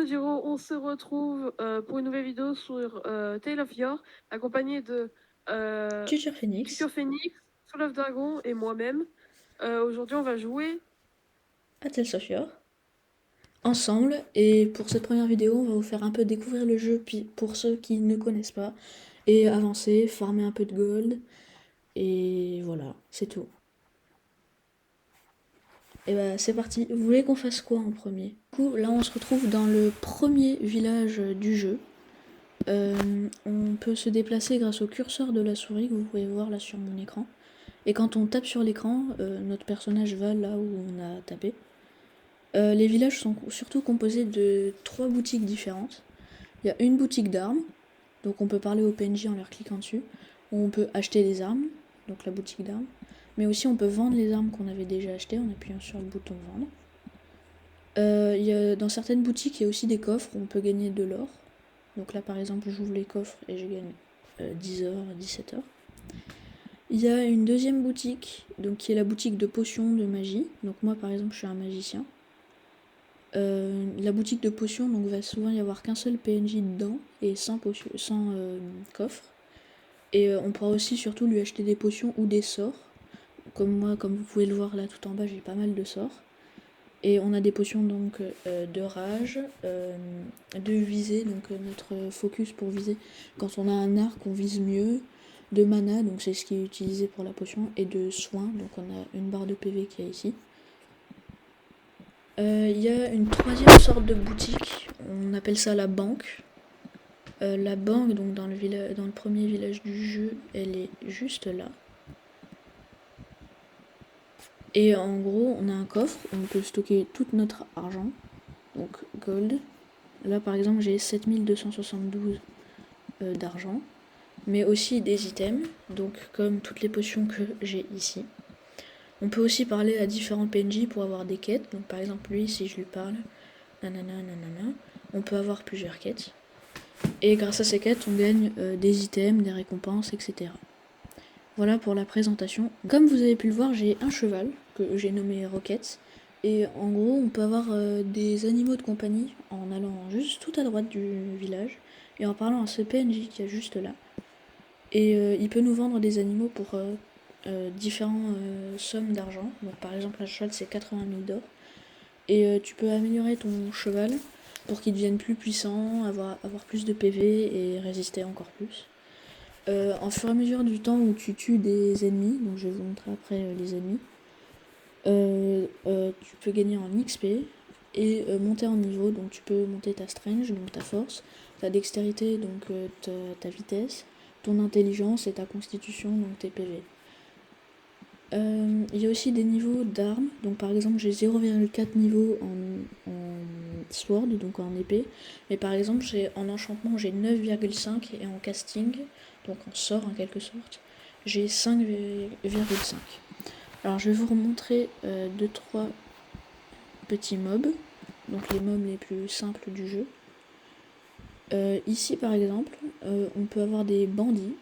Diro, on se retrouve pour une nouvelle vidéo sur Tale of Yore, accompagné de Future Phoenix. Future Phoenix, Soul of Dragon et moi-même. Aujourd'hui, on va jouer À Tales of Yore. Ensemble, et pour cette première vidéo, on va vous faire un peu découvrir le jeu puis pour ceux qui ne connaissent pas, et avancer, farmer un peu de gold, et voilà, c'est tout. Et bah c'est parti, vous voulez qu'on fasse quoi en premier? Du coup, là on se retrouve dans le premier village du jeu. On peut se déplacer grâce au curseur de la souris que vous pouvez voir là sur mon écran. Et quand on tape sur l'écran, notre personnage va là où on a tapé. Les villages sont surtout composés de 3 boutiques différentes. Il y a une boutique d'armes, donc on peut parler aux PNJ en leur cliquant dessus. On peut acheter des armes, donc la boutique d'armes. Mais aussi on peut vendre les armes qu'on avait déjà achetées en appuyant sur le bouton vendre. Dans certaines boutiques, il y a aussi des coffres où on peut gagner de l'or. Donc là par exemple j'ouvre les coffres et je gagne 10 heures, 17 heures. Il y a une deuxième boutique, donc qui est la boutique de potions de magie. Donc moi par exemple je suis un magicien. La boutique de potions, donc va souvent y avoir qu'un seul PNJ dedans et sans coffre. Et on pourra aussi surtout lui acheter des potions ou des sorts. Comme moi, comme vous pouvez le voir là tout en bas, j'ai pas mal de sorts. Et on a des potions donc de rage, de visée, donc notre focus pour viser. Quand on a un arc, on vise mieux. De mana, donc c'est ce qui est utilisé pour la potion. Et de soins, donc on a une barre de PV qui est ici. Il y a une troisième sorte de boutique, on appelle ça la banque. La banque, donc dans le premier village du jeu, elle est juste là. Et en gros, on a un coffre où on peut stocker tout notre argent, donc gold. Là par exemple, j'ai 7272 d'argent, mais aussi des items, donc comme toutes les potions que j'ai ici. On peut aussi parler à différents PNJ pour avoir des quêtes, donc par exemple lui, si je lui parle, nanana, nanana, on peut avoir plusieurs quêtes. Et grâce à ces quêtes, on gagne des items, des récompenses, etc. Voilà pour la présentation. Comme vous avez pu le voir, j'ai un cheval que j'ai nommé Rocket. Et en gros, on peut avoir des animaux de compagnie en allant juste tout à droite du village et en parlant à ce PNJ qui est juste là. Et il peut nous vendre des animaux pour différentes sommes d'argent. Donc par exemple, un cheval c'est 80 000 d'or. Et tu peux améliorer ton cheval pour qu'il devienne plus puissant, avoir plus de PV et résister encore plus. En fur et à mesure du temps où tu tues des ennemis, donc je vais vous montrer après les ennemis, tu peux gagner en XP et monter en niveau, donc tu peux monter ta strength, donc ta force, ta dextérité, donc ta vitesse, ton intelligence et ta constitution, donc tes PV. Il y a aussi des niveaux d'armes, donc par exemple j'ai 0,4 niveau en sword, donc en épée, mais par exemple en enchantement j'ai 9,5 et en casting, donc en sort en quelque sorte, j'ai 5,5. Alors je vais vous remontrer 2-3 petits mobs, donc les mobs les plus simples du jeu. Ici par exemple, on peut avoir des bandits,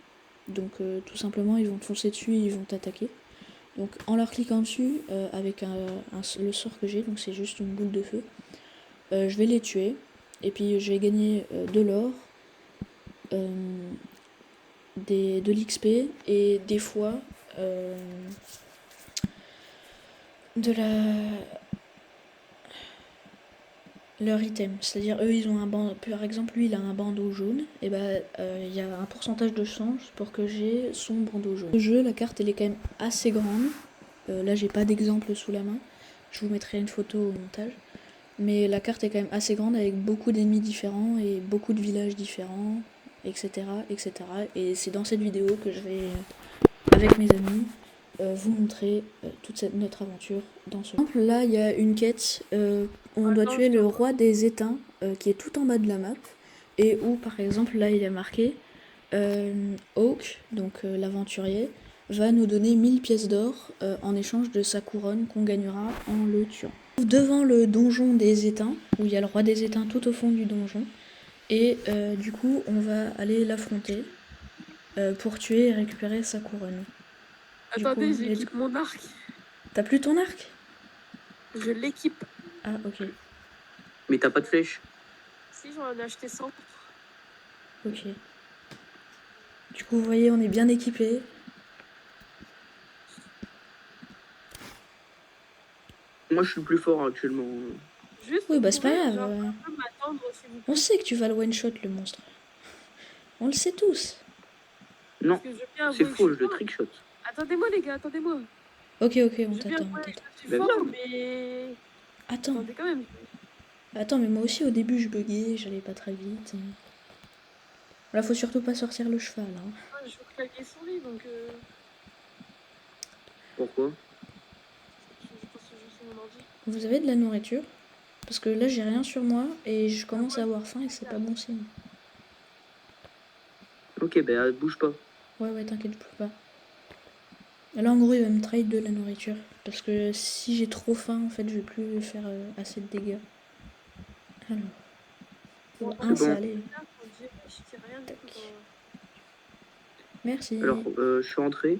donc tout simplement ils vont te foncer dessus et ils vont t'attaquer. Donc en leur cliquant dessus, avec le sort que j'ai, donc c'est juste une boule de feu, je vais les tuer, et puis je vais gagner de l'or, de l'XP, et des fois leur item. C'est-à-dire eux ils ont un bandeau, par exemple lui il a un bandeau jaune, et bah il y a un pourcentage de chance pour que j'ai son bandeau jaune. Le jeu, la carte elle est quand même assez grande, là j'ai pas d'exemple sous la main, je vous mettrai une photo au montage. Mais la carte est quand même assez grande avec beaucoup d'ennemis différents et beaucoup de villages différents, etc. etc. Et c'est dans cette vidéo que je vais, avec mes amis, vous montrer toute notre aventure dans ce jeu. Là, il y a une quête, on doit tuer le roi des éteints, qui est tout en bas de la map, et où par exemple, là il est marqué Hawk, donc l'aventurier, va nous donner 1000 pièces d'or en échange de sa couronne qu'on gagnera en le tuant. Devant le donjon des éteints, où il y a le roi des éteints tout au fond du donjon, et du coup on va aller l'affronter pour tuer et récupérer sa couronne. Attendez, j'équipe mon arc. T'as plus ton arc? Je l'équipe. Ah ok. Mais t'as pas de flèche. Si, j'en ai acheté 100. Ok. Du coup, vous voyez, on est bien équipés. Moi, je suis le plus fort actuellement. Juste, Oui, vous bah c'est pas pouvez grave. genre, un peu m'attendre, s'il vous On plaît. sait que tu vas le one-shot, le monstre. On le sait tous. Non, Parce que je veux bien c'est avouer que je faux, suis je le fort. trickshot. Attendez-moi, les gars, attendez-moi. Ok, ok, on Je veux bien t'attend, on avouer que t'attend. je suis Bah, fort, viens. mais... Attends, Attendez quand même. attends, mais moi aussi au début je buguais, j'allais pas très vite. Là, faut surtout pas sortir le cheval. Hein. Moi, je veux claquer son lit, donc... Pourquoi? Je pense que je joue sur mon ordi. Vous avez de la nourriture? Parce que là j'ai rien sur moi et je commence moi, à avoir faim et c'est pas bon signe. Ok, bah bouge pas. Ouais, ouais, t'inquiète, je peux pas. Là en gros il va me trade de la nourriture. Parce que si j'ai trop faim en fait je vais plus faire assez de dégâts. Alors. Bon, Pour attendez, un, C'est ça bon. allait. on dirait qu'il n'y a rien du tout Tac. dans... Merci. Alors, je suis entré.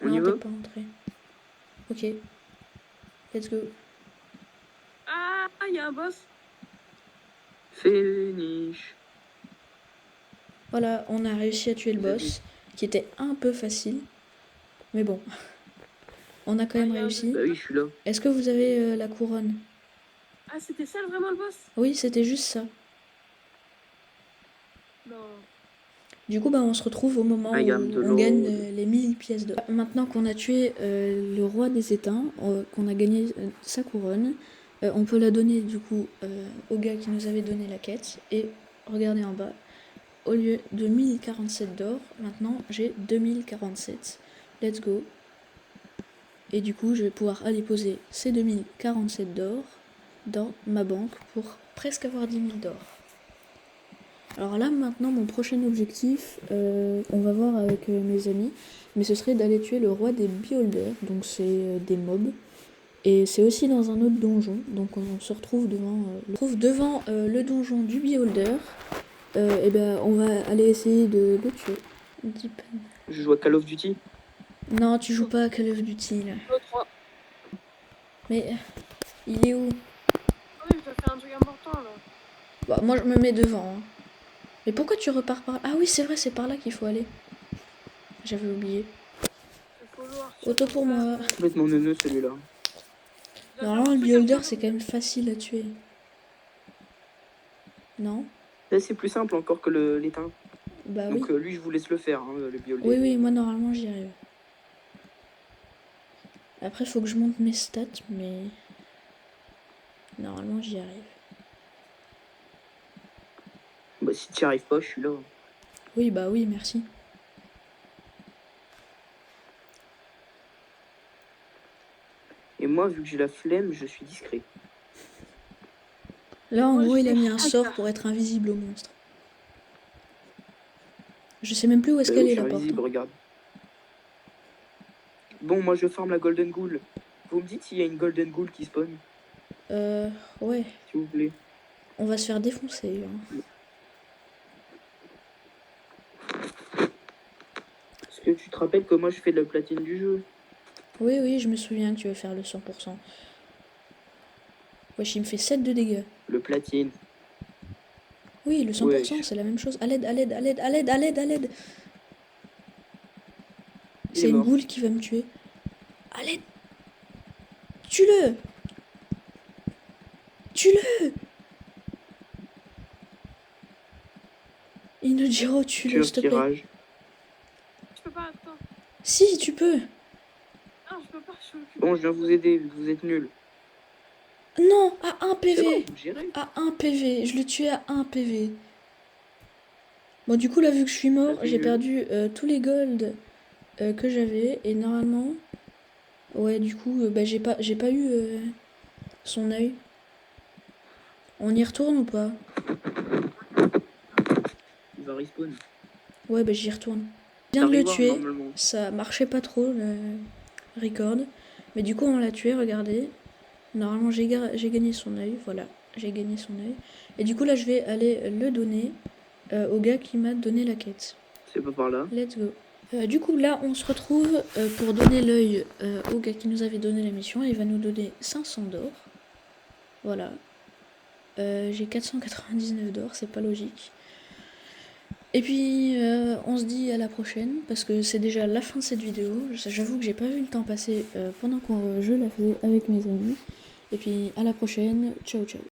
On y Non, t'es va? pas entré. Ok. Let's go. Ah, il y a un boss. Finish. Voilà, on a réussi à tuer le boss, qui était un peu facile. Mais bon, on a quand même Il y a un réussi. Bah oui, je suis là. Est-ce que vous avez la couronne? Ah, c'était ça vraiment le boss? Oui, c'était juste ça. Non. Du coup, bah, on se retrouve au moment I où am the on gagne Lord. les 1000 pièces d'or. Maintenant qu'on a tué le roi des éteints, qu'on a gagné sa couronne, on peut la donner du coup au gars qui nous avait donné la quête. Et regardez en bas, au lieu de 1047 d'or, maintenant j'ai 2047. Let's go. Et du coup, je vais pouvoir aller poser ces 2047 d'or dans ma banque pour presque avoir 10 000 d'or. Alors là, maintenant, mon prochain objectif, on va voir avec mes amis, mais ce serait d'aller tuer le roi des beholders, donc c'est des mobs. Et c'est aussi dans un autre donjon, donc on se retrouve devant le donjon du beholder. Et ben, on va aller essayer de le tuer. Je joue à Call of Duty. Non, tu joues pas à Call of Duty là. 3. Mais il est où? Ah oui, je dois faire un truc important là. Bah, moi je me mets devant. Hein. Mais pourquoi tu repars par là? Ah oui, c'est vrai, c'est par là qu'il faut aller. J'avais oublié. Il faut voir. Auto pour moi. Complètement neuneux celui-là. Normalement, le beholder, c'est quand même facile à tuer. Non? Là, c'est plus simple encore que l'éteint. Bah oui. Donc lui, je vous laisse le faire, hein, le beholder. Oui, oui, moi normalement j'y arrive. Après, faut que je monte mes stats, mais normalement j'y arrive. Bah si t'y arrives pas, je suis là. Oui, bah oui, merci. Et moi, vu que j'ai la flemme, je suis discret. Là, en Moi, gros, je il a fais mis un sort hasard. pour être invisible au monstre. Je sais même plus où est-ce Bah qu'elle oui, est je la suis porte. invisible, Hein. regarde. Bon, moi je farm la Golden Ghoul. Vous me dites s'il y a une Golden Ghoul qui spawn, Ouais. s'il vous plaît. On va se faire défoncer. Hein. Est-ce que tu te rappelles que moi je fais de la platine du jeu? Oui, oui, je me souviens que tu veux faire le 100%. Wesh, il me fait 7 de dégâts. Le platine. Oui, le 100%, Wesh. c'est la même chose. À l'aide, à l'aide, à l'aide, à l'aide, à l'aide, à l'aide. Il C'est est une mort. goule qui va me tuer. À l'aide. Tue-le. Tue-le. Inojiro, tue-le, s'il te plaît. Tirage. Je peux pas, attends. Si, tu peux. Non, je peux pas, je suis occupée. Bon, je viens vous aider, vous êtes nuls. Non, à 1 C'est bon, PV. vous gérez. À 1 PV. Je le tuais à 1 PV. Bon, du coup, là, vu que je suis mort, Bah, t'es j'ai nul. perdu tous les golds que j'avais. Et normalement... Ouais, du coup, bah, j'ai pas eu son œil. On y retourne ou pas? Il va respawn. Ouais, bah j'y retourne. Je viens de le T'arriveras, tuer. normalement. Ça marchait pas trop, le record. Mais du coup, on l'a tué, regardez. Normalement, j'ai gagné son œil. Voilà, j'ai gagné son œil. Et du coup, là, je vais aller le donner au gars qui m'a donné la quête. C'est pas par là. Let's go. Du coup, là, on se retrouve pour donner l'œil au gars qui nous avait donné la mission. Il va nous donner 500 d'or. Voilà. J'ai 499 d'or, c'est pas logique. Et puis on se dit à la prochaine, parce que c'est déjà la fin de cette vidéo. J'avoue que j'ai pas vu le temps passer pendant que je la faisais avec mes amis. Et puis à la prochaine, ciao ciao.